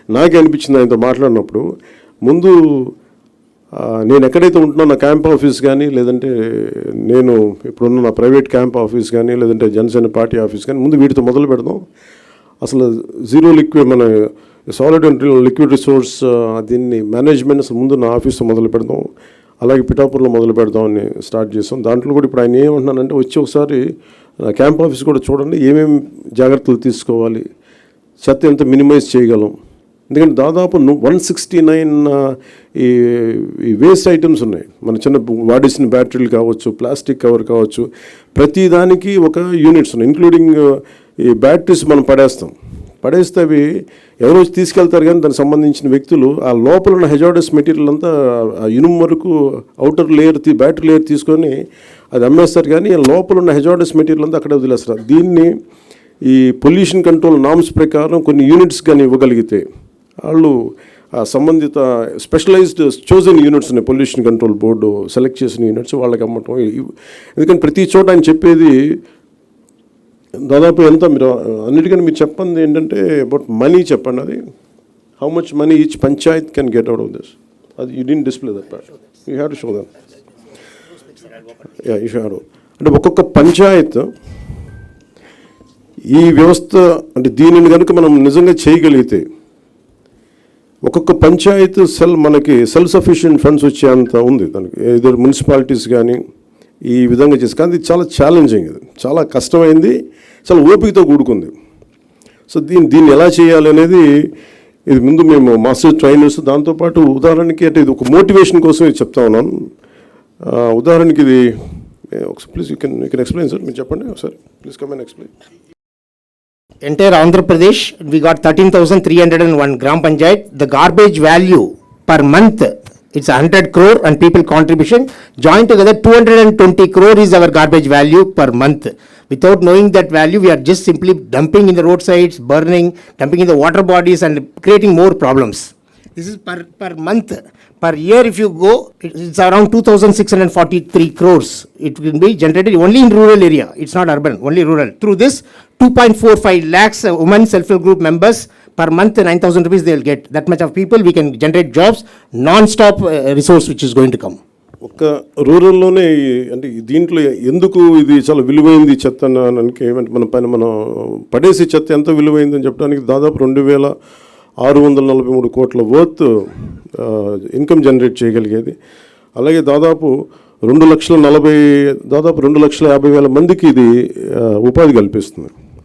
నాకే అనిపించింది ఆయనతో మాట్లాడినప్పుడు, ముందు నేను ఎక్కడైతే ఉంటున్నా నా క్యాంప్ ఆఫీస్ కానీ, లేదంటే నేను ఇప్పుడున్న నా ప్రైవేట్ క్యాంప్ ఆఫీస్ కానీ, లేదంటే జనసేన పార్టీ ఆఫీస్ కానీ, ముందు వీటితో మొదలు పెడదాం. అసలు జీరో లిక్విడ్ మన సాలిడ్ అండ్ లిక్విడ్ రిసోర్స్ దీన్ని మేనేజ్మెంట్ అసలు ముందు నా ఆఫీస్తో మొదలు పెడదాం, అలాగే పిఠాపురంలో మొదలు పెడదామని స్టార్ట్ చేస్తాం. దాంట్లో కూడా ఇప్పుడు ఆయన ఏమంటున్నానంటే, వచ్చి ఒకసారి క్యాంప్ ఆఫీస్ కూడా చూడండి, ఏమేమి జాగ్రత్తలు తీసుకోవాలి, చెత్త ఎంత మినిమైజ్ చేయగలం. ఎందుకంటే దాదాపు 169 ఈ వేస్ట్ ఐటమ్స్ ఉన్నాయి. మన చిన్న వాడేసిన బ్యాటరీలు కావచ్చు, ప్లాస్టిక్ కవర్ కావచ్చు, ప్రతి దానికి ఒక యూనిట్స్ ఉన్నాయి. ఇంక్లూడింగ్ ఈ బ్యాటరీస్ మనం పడేస్తే అవి ఎవరో తీసుకెళ్తారు, కానీ దానికి సంబంధించిన వ్యక్తులు ఆ లోపల ఉన్న హెజార్డస్ మెటీరియల్ అంతా ఆ ఇనుము వరకు అవుటర్ లేయర్ బ్యాటరీ లేయర్ తీసుకొని అది అమ్మేస్తారు, కానీ లోపల ఉన్న హెజార్డస్ మెటీరియల్ అంతా అక్కడే వదిలేస్తారు. దీన్ని ఈ పొల్యూషన్ కంట్రోల్ నామ్స్ ప్రకారం కొన్ని యూనిట్స్ కానీ ఇవ్వగలిగితే, వాళ్ళు సంబంధిత స్పెషలైజ్డ్ చోజన్ యూనిట్స్ ఉన్నాయి, పొల్యూషన్ కంట్రోల్ బోర్డు సెలెక్ట్ చేసిన యూనిట్స్ వాళ్ళకి అమ్మటం. ఎందుకంటే ప్రతి చోట ఆయన చెప్పేది దాదాపు ఎంత, మీరు అన్నిటికన్నా మీరు చెప్పండి ఏంటంటే అబౌట్ మనీ చెప్పండి. అది how much money each panchayat can get out of this. అది you didn't display that part, you have to show that. You have. అంటే ఒక్కొక్క పంచాయత్ ఈ వ్యవస్థ, అంటే దీనిని కనుక మనం నిజంగా చేయగలిగితే ఒక్కొక్క పంచాయత్ మనకి సెల్ఫ్ సఫిషియెంట్ ఫండ్స్ వచ్చేంత ఉంది దానికి. ఏదో మున్సిపాలిటీస్ కానీ ఈ విధంగా చేసి, కానీ ఇది చాలా ఛాలెంజింగ్, ఇది చాలా కష్టమైంది, చాలా ఓపికతో కూడుకుంది. సో దీన్ని ఎలా చేయాలి అనేది ఇది ముందు మేము మాస్టర్ ట్రైనర్స్, దాంతోపాటు ఉదాహరణకి అంటే ఇది ఒక మోటివేషన్ కోసం ఇది చెప్తా ఉన్నాను. ఉదాహరణకి ఇది please you can explain sir, మీరు చెప్పండి ఒకసారి, please come and explain. Entire Andhra Pradesh, we got 13,301 Gram Panchayat. The garbage value per month, it's 100 crore and people contribution. Joined together, 220 crore is our garbage value per month. Without knowing that value, we are just simply dumping in the roadsides, burning, dumping in the water bodies and creating more problems. This is per month. Per year, if you go, it's around 2,643 crores. It will be generated only in rural area. It's not urban, only rural. Through this, 2.45 lakhs women self-help group members per month, 9,000 rupees they will get. That much of people, we can generate jobs, non-stop resource which is going to come. ఒక రూరల్లోనే అంటే దీంట్లో ఎందుకు ఇది చాలా విలువైంది చెత్త అనడానికి ఏమంటే మనం పడేసి చెత్త ఎంత విలువైందని చెప్పడానికి దాదాపు 2,643 కోట్ల వర్త్ ఇన్కమ్ జనరేట్ చేయగలిగేది. అలాగే దాదాపు 2,50,000 మందికి ఇది ఉపాధి కల్పిస్తుంది.